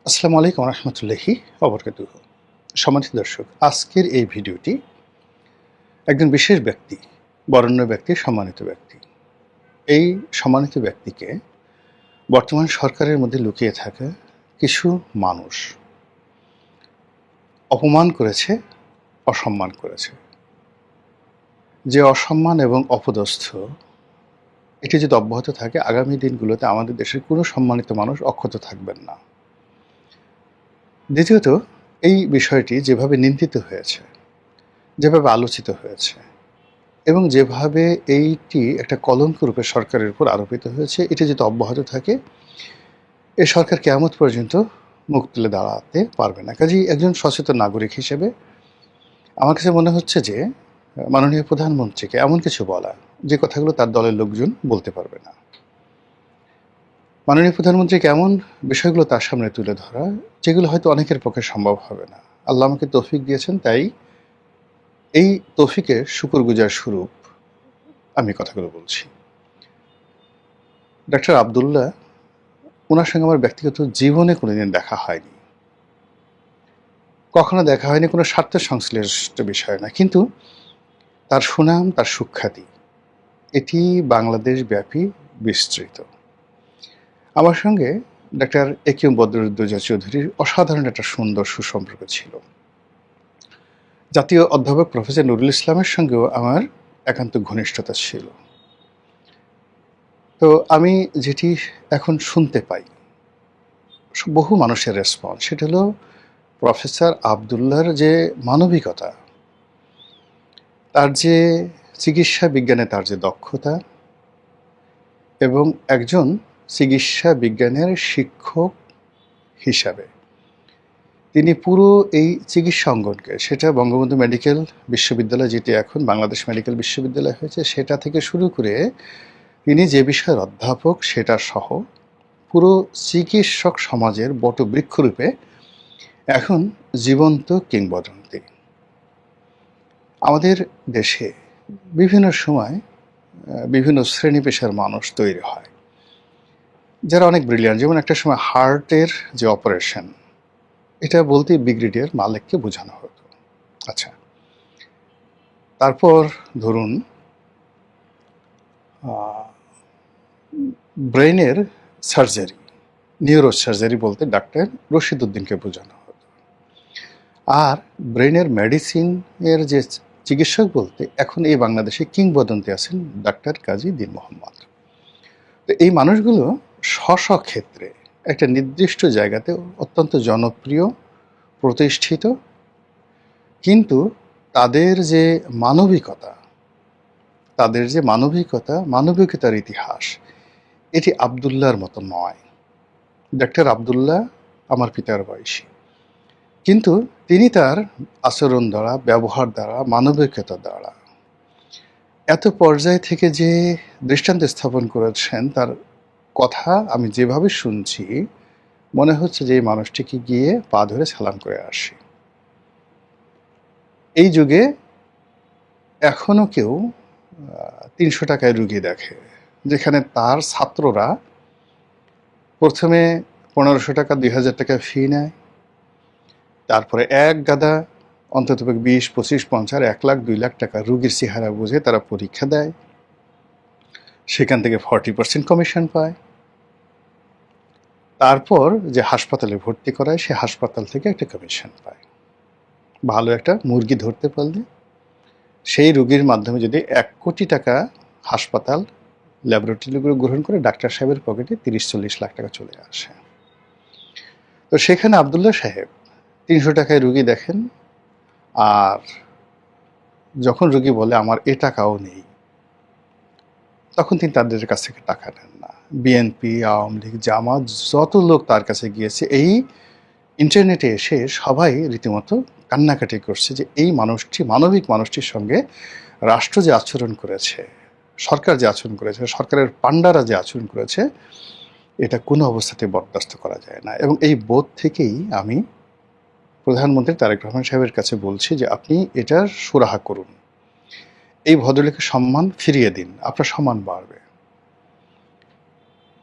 আসসালামু আলাইকুম রহমতুল্লাহি ওবরকাতুহ। সম্মানিত দর্শক, আজকের এই ভিডিওটি একজন বিশেষ ব্যক্তি, বরেণ্য ব্যক্তি, সম্মানিত ব্যক্তি। এই সম্মানিত ব্যক্তিকে বর্তমান সরকারের মধ্যে লুকিয়ে থাকা কিছু মানুষ অপমান করেছে, অসম্মান করেছে। যে অসম্মান এবং অপদস্থ এটি যদি অব্যাহত থাকে, আগামী দিনগুলোতে আমাদের দেশের কোনো সম্মানিত মানুষ অক্ষত থাকবেন না। দ্বিতীয়ত, এই বিষয়টি যেভাবে নিন্দিত হয়েছে, যেভাবে আলোচিত হয়েছে এবং যেভাবে এইটি একটা কলঙ্ক রূপে সরকারের উপর আরোপিত হয়েছে, এটি যদি অব্যাহত থাকে, এ সরকার কিয়ামত পর্যন্ত মুখ তুলে দাঁড়াতে পারবে না। কাজেই একজন সচেতন নাগরিক হিসেবে আমার কাছে মনে হচ্ছে যে মাননীয় প্রধানমন্ত্রীকে এমন কিছু বলা, যে কথাগুলো তার দলের লোকজন বলতে পারবে না। মাননীয় প্রধানমন্ত্রীকে এমন বিষয়গুলো তার সামনে তুলে ধরা, যেগুলো হয়তো অনেকের পক্ষে সম্ভব হবে না। আল্লাহ আমাকে তৌফিক দিয়েছেন, তাই এই তৌফিকের শুকরগুজার স্বরূপ আমি কথাগুলো বলছি। ডক্টর আবদুল্লাহ, ওনার সঙ্গে আমার ব্যক্তিগত জীবনে কোনোদিন দেখা হয়নি, কখনো দেখা হয়নি, কোনো স্বার্থ সংশ্লিষ্ট বিষয় না। কিন্তু তার সুনাম, তার সুখ্যাতি, এটি বাংলাদেশ ব্যাপী বিস্তৃত। আমার সঙ্গে ডাক্তার একিউম বদরুদ্দোজা চৌধুরীর অসাধারণ একটা সুন্দর সুসম্পর্ক ছিল। জাতীয় অধ্যাপক প্রফেসর নুরুল ইসলামের সঙ্গেও আমার একান্ত ঘনিষ্ঠতা ছিল। তো আমি যেটি এখন শুনতে পাই বহু মানুষের রেসপন্স, সেটা হলো প্রফেসর আবদুল্লাহর যে মানবিকতা, তার যে চিকিৎসা বিজ্ঞানে তার যে দক্ষতা, এবং একজন চিকিৎসা বিজ্ঞানের শিক্ষক হিসাবে তিনি পুরো এই চিকিৎসা অঙ্গনকে, সেটা বঙ্গবন্ধু মেডিকেল বিশ্ববিদ্যালয়, যেটি এখন বাংলাদেশ মেডিকেল বিশ্ববিদ্যালয় হয়েছে, সেটা থেকে শুরু করে তিনি যে বিষয়ের অধ্যাপক সেটা সহ পুরো চিকিৎসক সমাজের বটবৃক্ষরূপে এখন জীবন্ত কিংবদন্তি। আমাদের দেশে বিভিন্ন সময় বিভিন্ন শ্রেণী পেশার মানুষ তৈরি হয় যারা অনেক ব্রিলিয়ান্ট। যেমন একটা সময় হার্টের যে অপারেশন, এটা বলতে ব্রিগেডিয়ার মালেককে বোঝানো হতো। আচ্ছা, তারপর ধরুন ব্রেনের সার্জারি, নিউরো সার্জারি বলতে ডাক্তার রশিদ উদ্দিনকে বোঝানো হতো। আর ব্রেনের মেডিসিনের যে চিকিৎসক বলতে এখন এই বাংলাদেশে কিংবদন্তি আছেন ডাক্তার কাজী দীন মোহাম্মদ। তো এই মানুষগুলো স্ব ক্ষেত্রে একটা নির্দিষ্ট জায়গাতে অত্যন্ত জনপ্রিয়, প্রতিষ্ঠিত, কিন্তু তাদের যে মানবিকতা, মানবিকতার ইতিহাস, এটি আবদুল্লাহর মতো নয়। ডাক্তার আবদুল্লাহ আমার পিতার বয়সী, কিন্তু তিনি তার আচরণ দ্বারা, ব্যবহার দ্বারা, মানবিকতা দ্বারা এত পর্যায় থেকে যে দৃষ্টান্ত স্থাপন করেছেন, তার কথা আমি যেভাবে শুনছি মনে হচ্ছে যে এই মানুষটিকে গিয়ে পা ধরে সালাম করে আসি। এই যুগে এখনো কেউ ৩০০ টাকায় রুগী দেখে, যেখানে তার ছাত্ররা প্রথমে ১৫০০ টাকা, ২০০০ টাকা ফি নেয়, তারপরে এক গাদা অন্তত ২০, ২৫, ৫০, ১ লাখ, ২ লাখ টাকা রুগীর চেহারা বুঝে তারা পরীক্ষা দেয়, সেখান থেকে 40% কমিশন পায়। তারপর যে হাসপাতালে ভর্তি করায়, সে হাসপাতাল থেকে একটা কমিশন পায়। ভালো একটা মুরগি ধরতে পারলে সেই রুগীর মাধ্যমে যদি ১ কোটি টাকা হাসপাতাল ল্যাবরেটরিগুলো গ্রহণ করে, ডাক্তার সাহেবের পকেটে ৩০-৪০ লাখ টাকা চলে আসে। তো সেখানে আবদুল্লাহ সাহেব ৩০০ টাকায় রুগী দেখেন, আর যখন রুগী বলে আমার এ টাকাও নেই, তখন তিনি তাদের কাছ থেকে টাকা নেন না। বিএনপি, আওয়ামী লীগ, জামাত, যত লোক তার কাছে গিয়েছে, এই ইন্টারনেটে এসে সবাই রীতিমতো কান্নাকাটি করছে যে এই মানুষটি, মানবিক মানুষটির সঙ্গে রাষ্ট্র যে আচরণ করেছে, সরকার যে আচরণ করেছে, সরকারের পান্ডারা যে আচরণ করেছে, এটা কোনো অবস্থাতে বরদাস্ত করা যায় না। এবং এই বোধ থেকেই আমি প্রধানমন্ত্রী তারেক রহমান সাহেবের কাছে বলছি যে আপনি এটার সুরাহা করুন, এই ভদ্রলোকের সম্মান ফিরিয়ে দিন, আপনার সম্মান বাড়বে।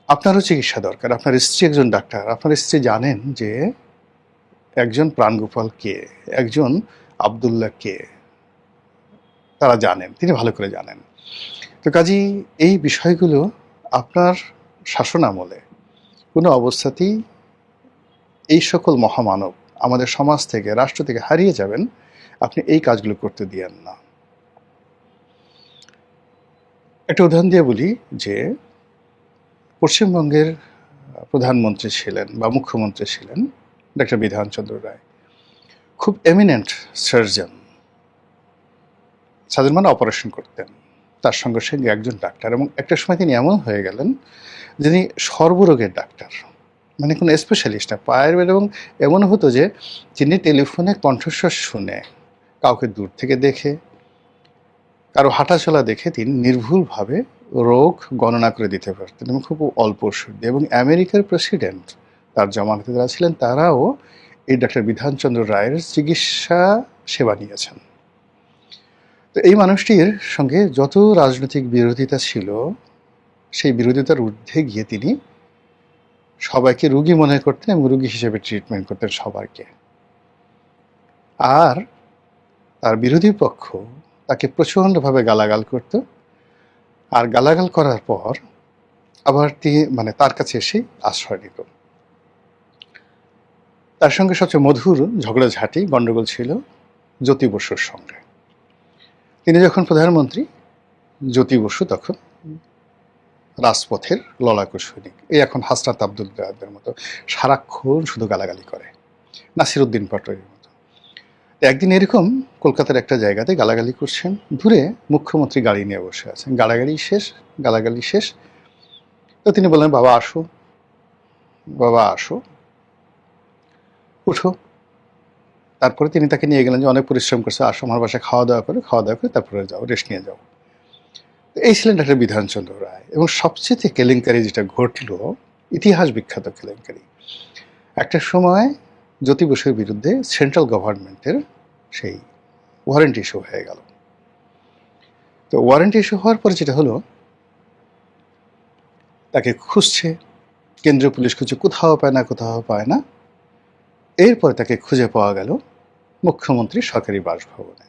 আপনারও চিকিৎসা দরকার, আপনার স্ত্রী একজন ডাক্তার, আপনার স্ত্রী জানেন যে একজন প্রাণগোপাল কে, একজন আব্দুল্লাহ কে, তারা জানেন, তিনি ভালো করে জানেন। তো কাজেই এই বিষয়গুলো আপনার শাসন আমলে কোনো অবস্থাতেই এই সকল মহামানব আমাদের সমাজ থেকে, রাষ্ট্র থেকে হারিয়ে যাবেন, আপনি এই কাজগুলো করতে দিয়েন না। একটা উদাহরণ দিয়ে বলি যে পশ্চিমবঙ্গের প্রধানমন্ত্রী ছিলেন বা মুখ্যমন্ত্রী ছিলেন ডক্টর বিধানচন্দ্র রায়, খুব এমিনেন্ট সার্জন, সার্জন মানে অপারেশন করতেন, তার সঙ্গে সঙ্গে একজন ডাক্তার, এবং একটা সময় তিনি এমন হয়ে গেলেন যিনি সর্বরোগের ডাক্তার, মানে কোনো স্পেশালিস্ট না, পায়ের বেড। এবং এমন হতো যে তিনি টেলিফোনে কণ্ঠস্বর শুনে, কাউকে দূর থেকে দেখে, কারো হাঁটাচলা দেখে তিনি নির্ভুলভাবে রোগ গণনা করে দিতে পারতেন এবং খুব অল্প ওষুধ দিয়ে। এবং আমেরিকার প্রেসিডেন্ট, তার জমানাতে যারা ছিলেন, তারাও এই ডাক্তার বিধানচন্দ্র রায়ের চিকিৎসা সেবা নিয়েছেন। তো এই মানুষটির সঙ্গে যত রাজনৈতিক বিরোধিতা ছিল, সেই বিরোধিতার ঊর্ধ্বে গিয়ে তিনি সবাইকে রুগী মনে করতেন এবং রুগী হিসেবে ট্রিটমেন্ট করতেন সবাইকে। আর তার বিরোধী পক্ষ তাকে প্রচণ্ডভাবে গালাগাল করত, আর গালাগাল করার পর আবার তিনি তার কাছে এসে আশ্রয় নিত। তার সঙ্গে সবচেয়ে মধুর ঝগড়াঝাঁটি গণ্ডগোল ছিল জ্যোতি বসুর সঙ্গে। তিনি যখন প্রধানমন্ত্রী, জ্যোতি বসু তখন রাজপথের লড়াকু সৈনিক। এই এখন হাসনাত আবদুল্লাহদের মতো সারাক্ষণ শুধু গালাগালি করে, নাসিরুদ্দিন পাটোয়ারির মতো। একদিন এরকম কলকাতার একটা জায়গাতে গালাগালি করছেন, দূরে মুখ্যমন্ত্রী গাড়ি নিয়ে বসে আছেন, গালাগালি শেষ। তো তিনি বললেন, বাবা আসো, বাবা আসো, উঠো। তারপরে তিনি তাকে নিয়ে গেলেন যে অনেক পরিশ্রম করছে, আসো আমার বাসায় খাওয়া দাওয়া করে তারপরে যাও, রেস্ট নিয়ে যাও। এই ছিলেন ডাক্তার বিধানচন্দ্র রায়। এবং সবচেয়ে কেলেঙ্কারি যেটা ঘটল, ইতিহাস বিখ্যাত কেলেঙ্কারি, একটা সময় জ্যোতি বসুর বিরুদ্ধে সেন্ট্রাল গভর্নমেন্টের সেই ওয়ারেন্ট ইস্যু হয়ে গেল। তো ওয়ারেন্ট ইস্যু হওয়ার পরে যেটা হলো, তাকে খুঁজছে কেন্দ্রীয় পুলিশ, খুঁজে কোথাও পায় না। এরপরে তাকে খুঁজে পাওয়া গেল মুখ্যমন্ত্রীর সরকারি বাসভবনে।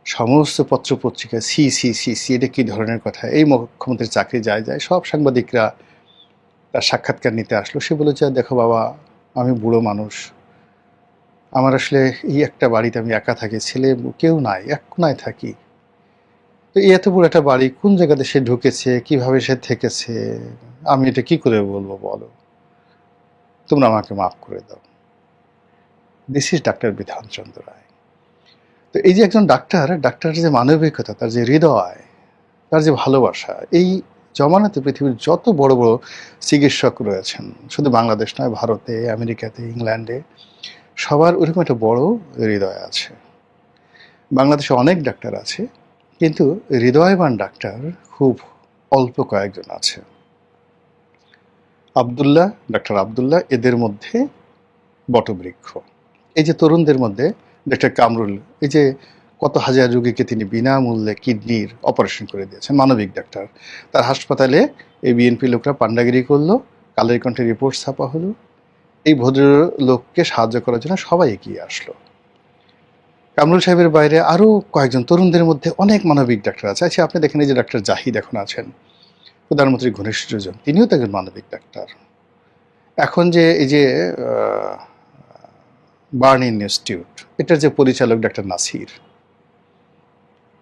সমস্ত পত্রপত্রিকা সি সি সি সি, এটা কী ধরনের কথা, এই মুখ্যমন্ত্রীর চাকরি যায়, সব সাংবাদিকরা তার সাক্ষাৎকার নিতে আসলো। সে বলে যে, দেখো বাবা, আমি বুড়ো মানুষ, আমার আসলে এই একটা বাড়িতে আমি একা থাকি, ছেলে কেউ নাই, এক কোনায় থাকি। তো এই এত বড় একটা বাড়ি কোন জায়গাতে সে ঢুকেছে, কিভাবে সে থেকেছে, আমি এটা কি করে বলবো বলো, তোমরা আমাকে মাফ করে দাও। দিস ইজ ডাক্তার বিধানচন্দ্র রায়। তো এই যে একজন ডাক্তারের যে মানবিকতা, তার যে হৃদয়, তার যে ভালোবাসা, এই জমানাতে পৃথিবীর যত বড় বড় চিকিৎসক রয়েছেন, শুধু বাংলাদেশ নয়, ভারতে, আমেরিকাতে, ইংল্যান্ডে, সবার ওরকম একটা বড় হৃদয় আছে। বাংলাদেশে অনেক ডাক্তার আছে, কিন্তু হৃদয়বান ডাক্তার খুব অল্প কয়েকজন আছে। ডাক্তার আবদুল্লাহ এদের মধ্যে বটবৃক্ষ। এই যে তরুণদের মধ্যে ডাক্তার কামরুল, এই যে কত হাজার রোগীকে তিনি বিনামূল্যে কিডনির অপারেশন করে দিয়েছেন, মানবিক ডাক্তার। তার হাসপাতালে এই বিএনপি লোকরা পান্ডাগিরি করলো, কালের কণ্ঠে রিপোর্ট ছাপা হলো, এই ভদ্রলোককে সাহায্য করার জন্য সবাই এগিয়ে আসলো। কামরুল সাহেবের বাইরে আরও কয়েকজন তরুণদের মধ্যে অনেক মানবিক ডাক্তার আছে। আচ্ছা, আপনি দেখেন এই যে ডাক্তার জাহিদ এখন আছেন, প্রধানমন্ত্রীর ঘনিষ্ঠজন, তিনিও তো একজন মানবিক ডাক্তার। এখন যে এই যে বার্ন ইনস্টিটিউট, এটার যে পরিচালক ডাক্তার নাসির,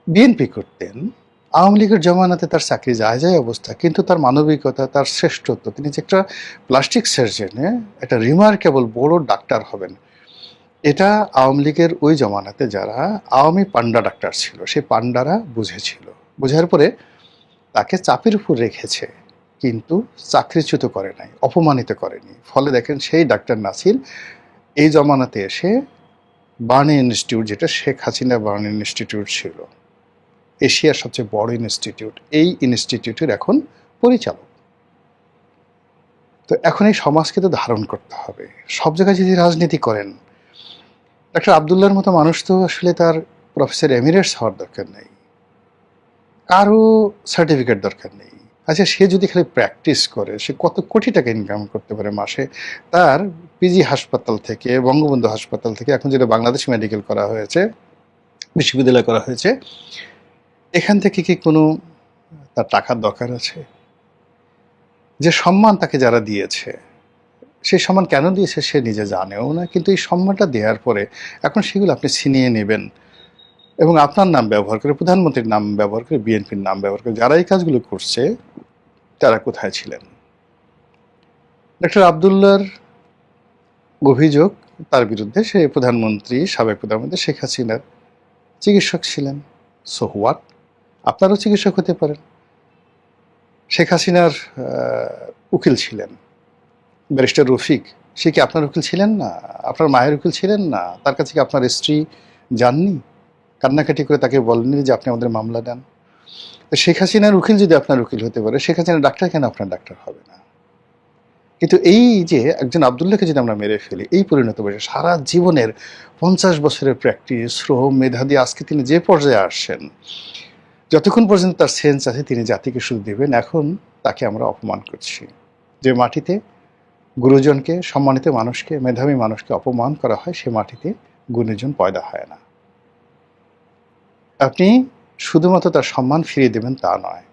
বিএনপি করতেন, আওয়ামী লীগের জমানাতে তার চাকরি যায় অবস্থা, কিন্তু তার মানবিকতা, তার শ্রেষ্ঠত্ব, তিনি যে একটা প্লাস্টিক সার্জনে একটা রিমার্কেবল বড় ডাক্তার হবেন, এটা আওয়ামী লীগের ওই জমানাতে যারা আওয়ামী পান্ডা ডাক্তার ছিল, সেই পান্ডারা বুঝেছিল। বোঝার পরে তাকে চাপের উপর রেখেছে, কিন্তু চাকরিচ্যুত করে নাই, অপমানিত করেনি। ফলে দেখেন সেই ডাক্তার নাসির এই জমানাতে এসে বার্ন ইনস্টিটিউট, যেটা শেখ হাসিনা বার্ন ইনস্টিটিউট ছিল, এশিয়ার সবচেয়ে বড় ইনস্টিটিউট, এই ইনস্টিটিউটের এখন পরিচালক। তো এখন এই সমাজকে তো ধারণ করতে হবে। সব জায়গায় যদি রাজনীতি করেন, ডাক্তার আবদুল্লাহর মতো মানুষ তো আসলে তার প্রফেসর এমিরেটস হওয়ার দরকার নেই, কারো সার্টিফিকেট দরকার নেই। আচ্ছা, সে যদি খালি প্র্যাকটিস করে সে কত কোটি টাকা ইনকাম করতে পারে মাসে? তার পিজি হাসপাতাল থেকে, বঙ্গবন্ধু হাসপাতাল থেকে, এখন যেটা বাংলাদেশ মেডিকেল করা হয়েছে, বিশ্ববিদ্যালয় করা হয়েছে, এখান থেকে কি কোনো তার টাকার দরকার আছে? যে সম্মান তাকে যারা দিয়েছে, সেই সম্মান কেন দিয়েছে সে নিজে জানেও না, কিন্তু এই সম্মানটা দেওয়ার পরে এখন সেগুলো আপনি ছিনিয়ে নেবেন এবং আপনার নাম ব্যবহার করে, প্রধানমন্ত্রীর নাম ব্যবহার করে, বিএনপির নাম ব্যবহার করে যারা এই কাজগুলো করছে তারা কোথায় ছিলেন? ডক্টর আবদুল্লাহর অভিযোগ তার বিরুদ্ধে, সে প্রধানমন্ত্রী, সাবেক প্রধানমন্ত্রী শেখ হাসিনার চিকিৎসক ছিলেন। So what? আপনারও চিকিৎসক হতে পারেন। শেখ হাসিনার উকিল ছিলেন ব্যারিস্টার রফিক, সে কি আপনার উকিল ছিলেন না? আপনার মায়ের উকিল ছিলেন না? তার কাছে কি আপনার স্ত্রী যাননি? কান্নাকাটি করে তাকে বলেননি যে আপনি আমাদের মামলা দেন? তো শেখ হাসিনার উকিল যদি আপনার উকিল হতে পারে, শেখ হাসিনার ডাক্তার কেন আপনার ডাক্তার হবে না? কিন্তু এই যে একজন আবদুল্লাহকে যদি আমরা মেরে ফেলি, এই পরিণত বয়সে সারা জীবনের 50 বছরের প্র্যাকটিস, শ্রম, মেধা দিয়ে আজকে তিনি যে পর্যায়ে আসছেন, যতক্ষণ পর্যন্ত তার সেন্স আছে তিনি জাতিকে সুখ দেবেন, এখন তাকে আমরা অপমান করছি। যে মাটিতে গুরুজনকে, সম্মানিত মানুষকে, মেধাবী মানুষকে অপমান করা হয়, সে মাটিতে গুণীজন পয়দা হয় না। আপনি শুধুমাত্র তার সম্মান ফিরিয়ে দেবেন তা নয়,